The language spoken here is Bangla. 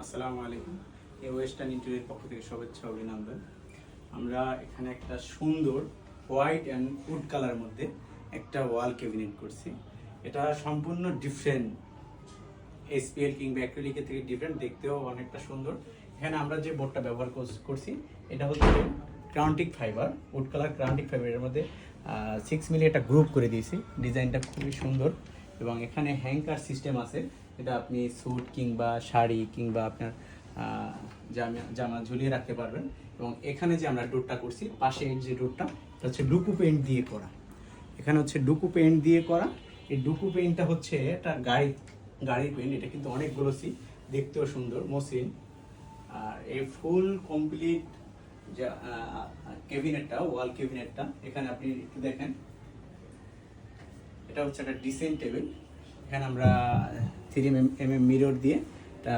আসসালামু আলাইকুম। এই ওয়েস্টার্ন ইন্টেরিয়র পক্ষ থেকে শুভেচ্ছা অভিনন্দন। আমরা এখানে একটা সুন্দর হোয়াইট অ্যান্ড উড কালার মধ্যে একটা ওয়াল ক্যাবিনেট করছি। এটা সম্পূর্ণ ডিফারেন্ট, এসপিএল কিংবা অ্যাক্রিলিকের থেকে ডিফারেন্ট, দেখতেও অনেকটা সুন্দর। এখানে আমরা যে বোর্ডটা ব্যবহার করছি এটা হচ্ছে ক্রাউন্টিক ফাইবার, উড কালার ক্রাউন্টিক ফাইবারের মধ্যে 6 মিলি একটা গ্রুপ করে দিয়েছি। ডিজাইনটা খুবই সুন্দর এবং এখানে হ্যাঙ্কার সিস্টেম আছে, এটা আপনি স্যুট কিংবা শাড়ি কিংবা আপনার জামা ঝুলিয়ে রাখতে পারবেন। এবং এখানে যে আমরা ডোরটা করছি, পাশে যে ডোরটা হচ্ছে ডুকু পেইন্ট দিয়ে করা। এখানে হচ্ছে ডুকু পেইন্ট দিয়ে করা। এই ডুকু পেইন্টটা হচ্ছে একটা গাড়ির পেইন্ট। এটা কিন্তু অনেক গ্লোসি, দেখতেও সুন্দর, মসৃণ। আর এই ফুল কমপ্লিট যে ক্যাবিনেটটা, ওয়াল ক্যাবিনেটটা, এখানে আপনি একটু দেখেন, এটা হচ্ছে একটা ডিসেন্ট টেবিল। এখানে আমরা 3mm মিরর দিয়ে এটা